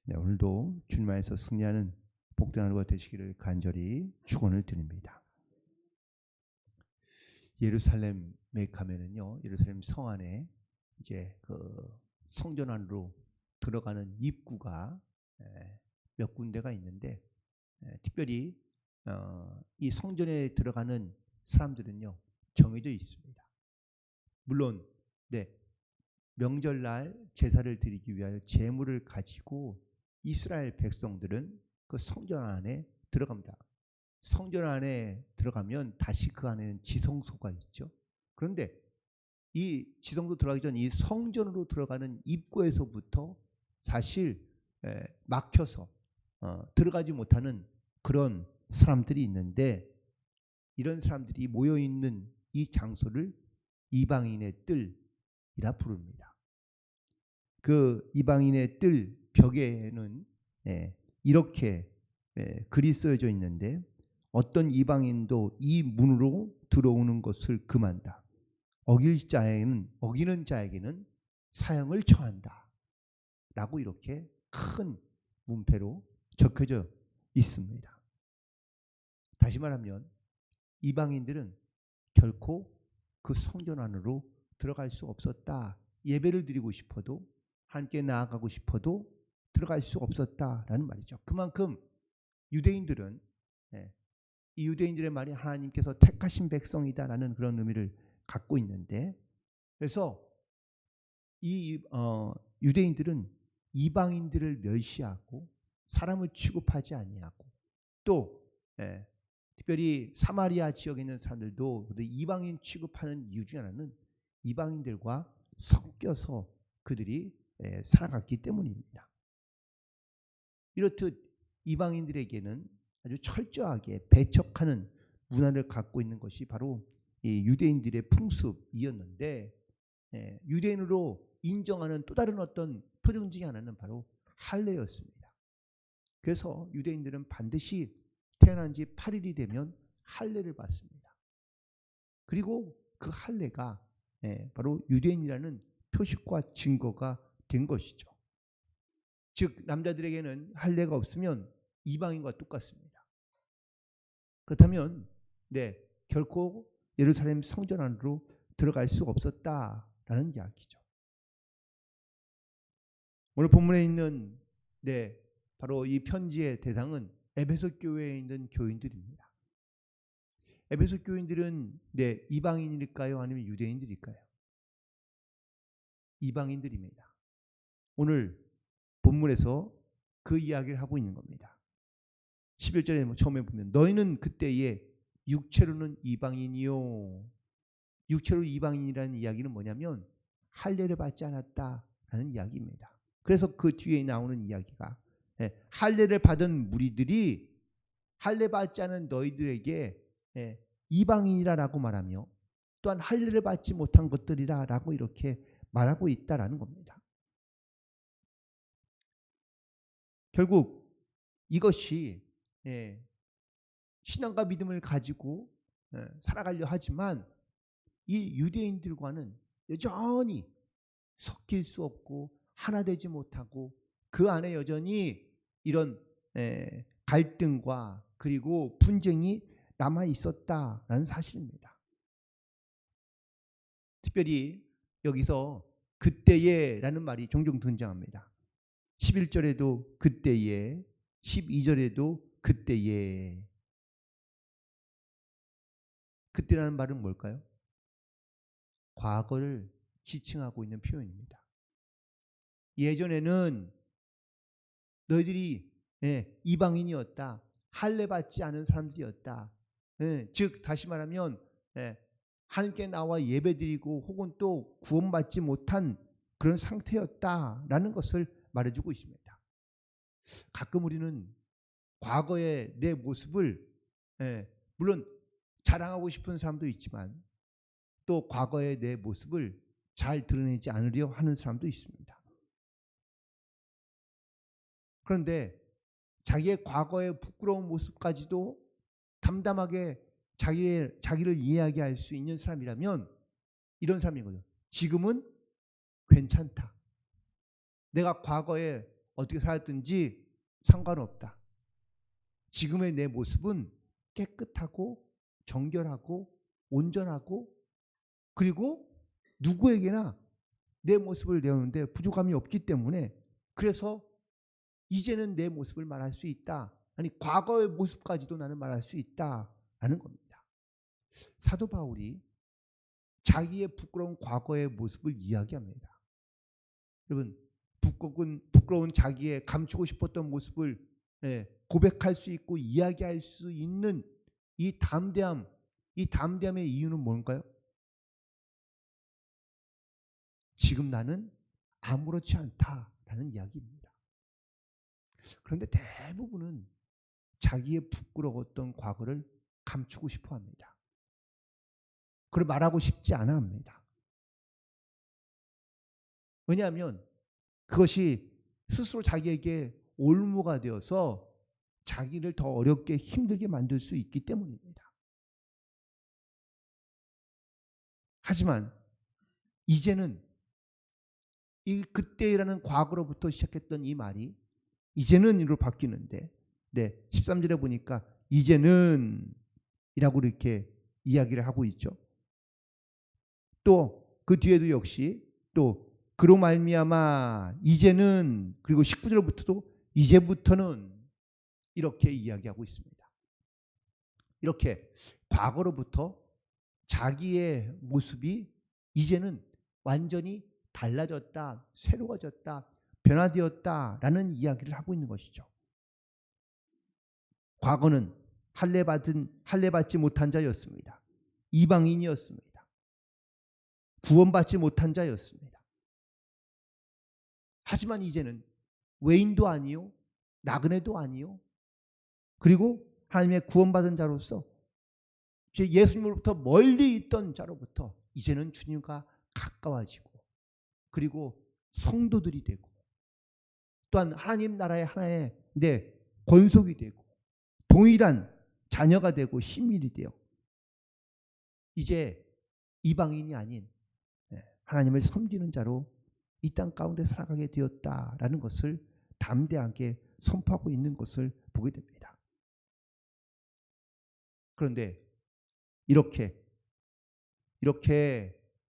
네, 오늘도 주님 안에서 승리하는 복된 하루가 되시기를 간절히 축원을 드립니다. 예루살렘에 가면은요, 예루살렘 성 안에 이제 그 성전 안으로 들어가는 입구가 몇 군데가 있는데, 특별히 이 성전에 들어가는 사람들은요 정해져 있습니다. 물론 네, 명절날 제사를 드리기 위하여 제물을 가지고 이스라엘 백성들은 그 성전 안에 들어갑니다. 성전 안에 들어가면 다시 그 안에는 지성소가 있죠. 그런데 이 지성소 들어가기 전 이 성전으로 들어가는 입구에서부터 사실 막혀서 들어가지 못하는 그런 사람들이 있는데, 이런 사람들이 모여 있는 이 장소를 이방인의 뜰이라 부릅니다. 그 이방인의 뜰 벽에는 이렇게 글이 쓰여져 있는데, 어떤 이방인도 이 문으로 들어오는 것을 금한다. 어기는 자에게는 사형을 처한다. 라고 이렇게 큰 문패로 적혀져 있습니다. 다시 말하면 이방인들은 결코 그 성전 안으로 들어갈 수 없었다. 예배를 드리고 싶어도, 함께 나아가고 싶어도 들어갈 수 없었다라는 말이죠. 그만큼 유대인들은 이 유대인들의 말이 하나님께서 택하신 백성이다라는 그런 의미를 갖고 있는데, 그래서 이 유대인들은 이방인들을 멸시하고 사람을 취급하지 아니하고, 또 특별히 사마리아 지역에 있는 사람들도 이방인 취급하는 이유 중 하나는 이방인들과 섞여서 그들이 살아갔기 때문입니다. 이렇듯 이방인들에게는 아주 철저하게 배척하는 문화를 갖고 있는 것이 바로 이 유대인들의 풍습이었는데, 유대인으로 인정하는 또 다른 어떤 표정 중에 하나는 바로 할례였습니다. 그래서 유대인들은 반드시 태어난 지 8일이 되면 할례를 받습니다. 그리고 그 할례가 바로 유대인이라는 표식과 증거가 된 것이죠. 즉 남자들에게는 할례가 없으면 이방인과 똑같습니다. 그렇다면 결코 예루살렘 성전 안으로 들어갈 수 없었다라는 이야기죠. 오늘 본문에 있는 바로 이 편지의 대상은 에베소 교회에 있는 교인들입니다. 에베소 교인들은 이방인일까요? 아니면 유대인들일까요? 이방인들입니다. 오늘 본문에서 그 이야기를 하고 있는 겁니다. 11절에 처음에 보면 너희는 그때에 육체로는 이방인이요. 육체로 이방인이라는 이야기는 뭐냐면 할례를 받지 않았다라는 이야기입니다. 그래서 그 뒤에 나오는 이야기가 할례를 받은 무리들이 할례 받지 않은 너희들에게 이방인이라고 말하며, 또한 할례를 받지 못한 것들이라고 이렇게 말하고 있다라는 겁니다. 결국 이것이 신앙과 믿음을 가지고 살아가려 하지만 이 유대인들과는 여전히 섞일 수 없고 하나 되지 못하고 그 안에 여전히 이런 갈등과 그리고 분쟁이 남아 있었다라는 사실입니다. 특별히 여기서 그때에라는 말이 종종 등장합니다. 11절에도 그때에, 12절에도 그때에. 그때라는 말은 뭘까요? 과거를 지칭하고 있는 표현입니다. 예전에는 너희들이 이방인이었다, 할례 받지 않은 사람들이었다. 즉 다시 말하면 하나님께 나와 예배드리고 혹은 또 구원받지 못한 그런 상태였다라는 것을 말해주고 있습니다. 가끔 우리는 과거의 내 모습을 물론 자랑하고 싶은 사람도 있지만 또 과거의 내 모습을 잘 드러내지 않으려 하는 사람도 있습니다. 그런데 자기의 과거의 부끄러운 모습까지도 담담하게 자기를 이야기할 수 있는 사람이라면 이런 사람인 거죠. 지금은 괜찮다. 내가 과거에 어떻게 살았든지 상관없다. 지금의 내 모습은 깨끗하고 정결하고 온전하고 그리고 누구에게나 내 모습을 내오는데 부족함이 없기 때문에 그래서 이제는 내 모습을 말할 수 있다. 아니 과거의 모습까지도 나는 말할 수 있다라는 겁니다. 사도 바울이 자기의 부끄러운 과거의 모습을 이야기합니다. 여러분 부끄러운 자기의 감추고 싶었던 모습을 고백할 수 있고 이야기할 수 있는 이 담대함의 이유는 뭔가요? 지금 나는 아무렇지 않다라는 이야기입니다. 그런데 대부분은 자기의 부끄러웠던 과거를 감추고 싶어 합니다. 그걸 말하고 싶지 않아 합니다. 왜냐하면 그것이 스스로 자기에게 올무가 되어서 자기를 더 어렵게 힘들게 만들 수 있기 때문입니다. 하지만 이제는 이 그때라는 과거로부터 시작했던 이 말이 이제는 이로 바뀌는데 13절에 보니까 이제는 이라고 이렇게 이야기를 하고 있죠. 또 그 뒤에도 역시 또 그로 말미암아 이제는 그리고 19절부터도 이제부터는 이렇게 이야기하고 있습니다. 이렇게 과거로부터 자기의 모습이 이제는 완전히 달라졌다, 새로워졌다, 변화되었다라는 이야기를 하고 있는 것이죠. 과거는 할례받지 못한 자였습니다. 이방인이었습니다. 구원받지 못한 자였습니다. 하지만 이제는 외인도 아니요, 나그네도 아니요, 그리고 하나님의 구원받은 자로서 예수님으로부터 멀리 있던 자로부터 이제는 주님과 가까워지고 그리고 성도들이 되고 또한 하나님 나라의 하나의 권속이 되고 동일한 자녀가 되고 신밀이 되어 이제 이방인이 아닌 하나님을 섬기는 자로 이 땅 가운데 살아가게 되었다라는 것을 담대하게 선포하고 있는 것을 보게 됩니다. 그런데 이렇게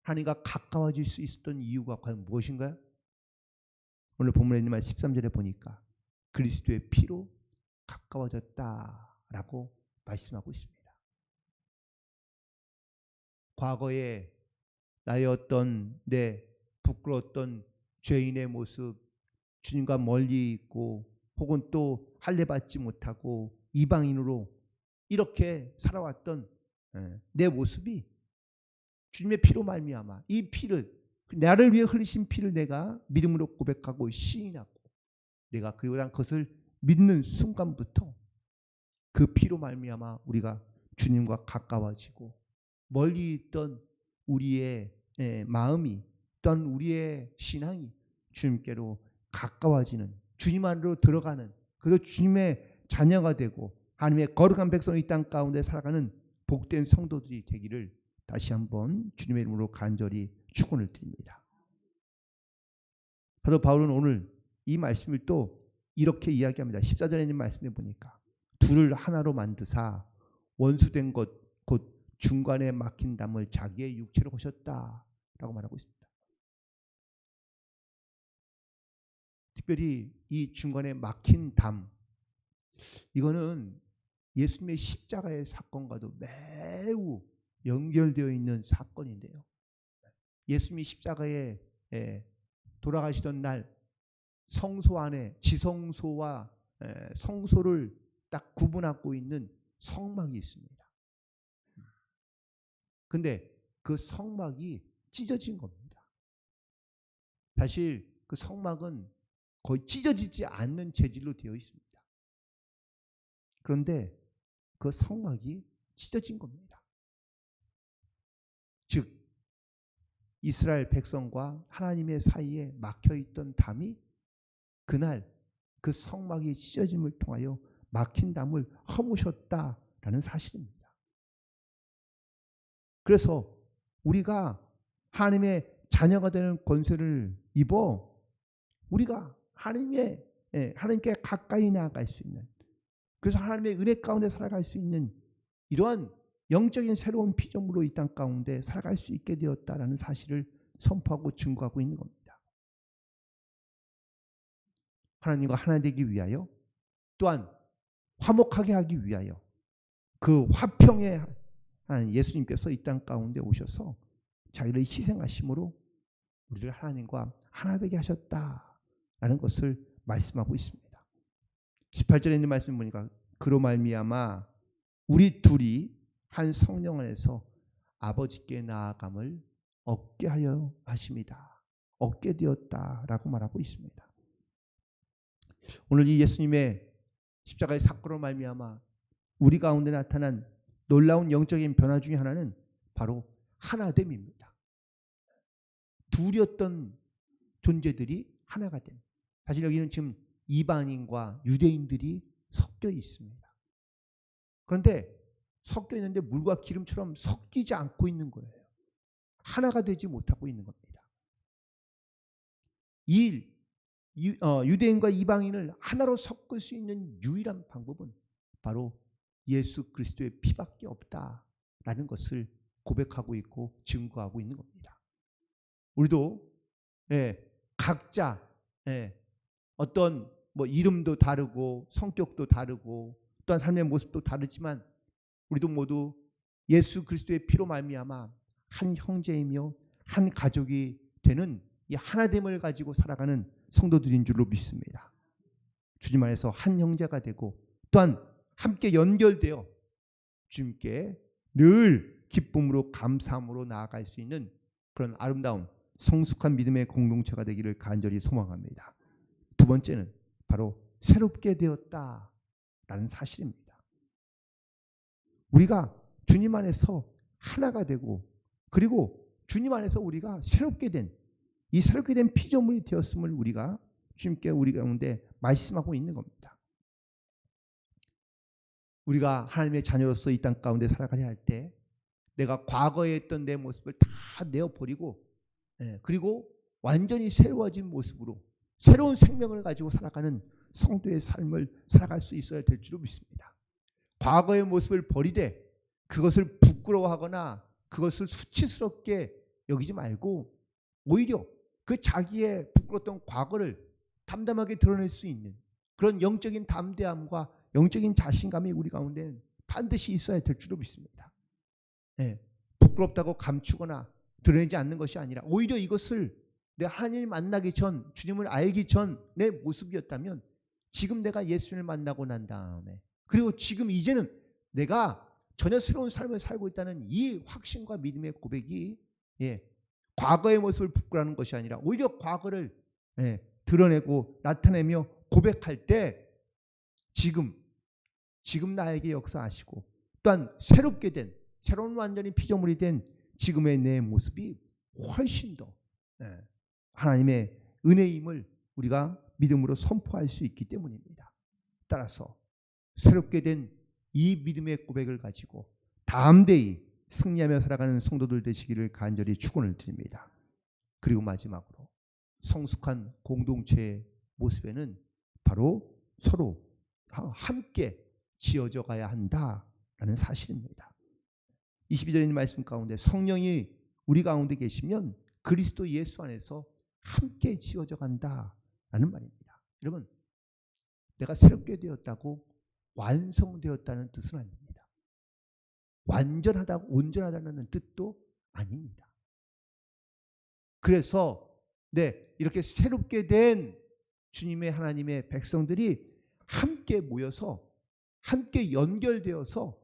하나님과 가까워질 수 있었던 이유가 과연 무엇인가요? 오늘 본문에 있는 말 13절에 보니까 그리스도의 피로 가까워졌다라고 말씀하고 있습니다. 과거에 나의 어떤 부끄러웠던 죄인의 모습, 주님과 멀리 있고 혹은 또 할례받지 못하고 이방인으로 이렇게 살아왔던 내 모습이 주님의 피로 말미암아 이 피를 나를 위해 흘리신 피를 내가 믿음으로 고백하고 시인하고 내가 그리고 난 그것을 믿는 순간부터 그 피로 말미암아 우리가 주님과 가까워지고 멀리 있던 우리의 마음이 또한 우리의 신앙이 주님께로 가까워지는 주님 안으로 들어가는 그래서 주님의 자녀가 되고 하나님의 거룩한 백성이 이 땅 가운데 살아가는 복된 성도들이 되기를 다시 한번 주님의 이름으로 간절히 축원을 드립니다. 사도 바울은 오늘 이 말씀을 또 이렇게 이야기합니다. 14절에 있는 말씀에 보니까 둘을 하나로 만드사 원수된 것 곧 중간에 막힌 담을 자기의 육체로 거셨다라고 말하고 있습니다. 특별히 이 중간에 막힌 담 이거는 예수님의 십자가의 사건과도 매우 연결되어 있는 사건인데요. 예수님이 십자가에 돌아가시던 날 성소 안에 지성소와 성소를 딱 구분하고 있는 성막이 있습니다. 근데 그 성막이 찢어진 겁니다. 사실 그 성막은 거의 찢어지지 않는 재질로 되어 있습니다. 그런데 그 성막이 찢어진 겁니다. 즉 이스라엘 백성과 하나님의 사이에 막혀있던 담이 그날 그 성막이 찢어짐을 통하여 막힌 담을 허무셨다라는 사실입니다. 그래서 우리가 하나님의 자녀가 되는 권세를 입어 우리가 하나님의 하나님께 가까이 나아갈 수 있는, 그래서 하나님의 은혜 가운데 살아갈 수 있는 이러한 영적인 새로운 피조물로 이 땅 가운데 살아갈 수 있게 되었다라는 사실을 선포하고 증거하고 있는 겁니다. 하나님과 하나 되기 위하여, 또한 화목하게 하기 위하여 그 화평에 하나님 예수님께서 이 땅 가운데 오셔서 자기를 희생하심으로 우리를 하나님과 하나 되게 하셨다라는 것을 말씀하고 있습니다. 18절에 있는 말씀 보니까 그로 말미암아 우리 둘이 한 성령 안에서 아버지께 나아감을 얻게 하려 하심이다. 얻게 되었다라고 말하고 있습니다. 오늘 이 예수님의 십자가의 사건으로 말미암아 우리 가운데 나타난 놀라운 영적인 변화 중에 하나는 바로 하나됨입니다. 둘이었던 존재들이 하나가 된. 사실 여기는 지금 이방인과 유대인들이 섞여 있습니다. 그런데 섞여 있는데 물과 기름처럼 섞이지 않고 있는 거예요. 하나가 되지 못하고 있는 겁니다. 유대인과 이방인을 하나로 섞을 수 있는 유일한 방법은 바로 예수 그리스도의 피밖에 없다라는 것을 고백하고 있고 증거하고 있는 겁니다. 우리도 각자 어떤 이름도 다르고 성격도 다르고 또한 삶의 모습도 다르지만 우리도 모두 예수 그리스도의 피로 말미암아 한 형제이며 한 가족이 되는 이 하나됨을 가지고 살아가는 성도들인 줄로 믿습니다. 주님 안에서 한 형제가 되고 또한 함께 연결되어 주님께 늘 기쁨으로 감사함으로 나아갈 수 있는 그런 아름다운 성숙한 믿음의 공동체가 되기를 간절히 소망합니다. 두 번째는 바로 새롭게 되었다라는 사실입니다. 우리가 주님 안에서 하나가 되고 그리고 주님 안에서 우리가 새롭게 된 이 새롭게 된 피조물이 되었음을 우리가 주님께 우리 가운데 말씀하고 있는 겁니다. 우리가 하나님의 자녀로서 이 땅 가운데 살아가려 할 때 내가 과거에 했던 내 모습을 다 내어버리고 그리고 완전히 새로워진 모습으로 새로운 생명을 가지고 살아가는 성도의 삶을 살아갈 수 있어야 될 줄로 믿습니다. 과거의 모습을 버리되 그것을 부끄러워하거나 그것을 수치스럽게 여기지 말고 오히려 그 자기의 부끄러웠던 과거를 담담하게 드러낼 수 있는 그런 영적인 담대함과 영적인 자신감이 우리 가운데 반드시 있어야 될 줄로 믿습니다. 부끄럽다고 감추거나 드러내지 않는 것이 아니라 오히려 이것을 내 하나님을 만나기 전, 주님을 알기 전 내 모습이었다면 지금 내가 예수님을 만나고 난 다음에 그리고 지금 이제는 내가 전혀 새로운 삶을 살고 있다는 이 확신과 믿음의 고백이 과거의 모습을 부끄러워하는 것이 아니라 오히려 과거를 드러내고 나타내며 고백할 때 지금 나에게 역사하시고 또한 새롭게 된 새로운 완전히 피조물이 된 지금의 내 모습이 훨씬 더 하나님의 은혜임을 우리가 믿음으로 선포할 수 있기 때문입니다. 따라서 새롭게 된 이 믿음의 고백을 가지고 담대히 승리하며 살아가는 성도들 되시기를 간절히 축원을 드립니다. 그리고 마지막으로 성숙한 공동체의 모습에는 바로 서로 함께 지어져 가야 한다라는 사실입니다. 22절에 있는 말씀 가운데 성령이 우리 가운데 계시면 그리스도 예수 안에서 함께 지어져 간다라는 말입니다. 여러분, 내가 새롭게 되었다고 완성되었다는 뜻은 아닙니다. 완전하다고 온전하다는 뜻도 아닙니다. 그래서 이렇게 새롭게 된 주님의 하나님의 백성들이 함께 모여서 함께 연결되어서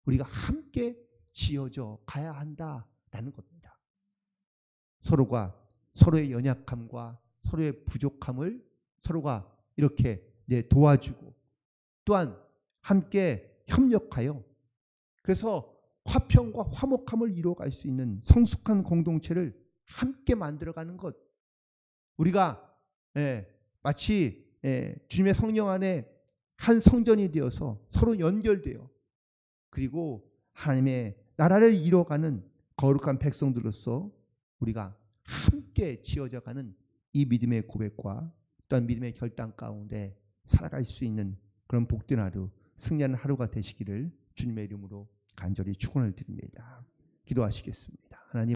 우리가 함께 지어져 가야 한다라는 겁니다. 서로가 서로의 연약함과 서로의 부족함을 서로가 이렇게 도와주고 또한 함께 협력하여 그래서 화평과 화목함을 이루어갈 수 있는 성숙한 공동체를 함께 만들어가는 것. 우리가 마치 주님의 성령 안에 한 성전이 되어서 서로 연결되어 그리고 하나님의 나라를 이루어가는 거룩한 백성들로서 우리가 함께 지어져가는 이 믿음의 고백과 또한 믿음의 결단 가운데 살아갈 수 있는 그런 복된 하루, 승리하는 하루가 되시기를 주님의 이름으로 간절히 축원을 드립니다. 기도하시겠습니다. 하나님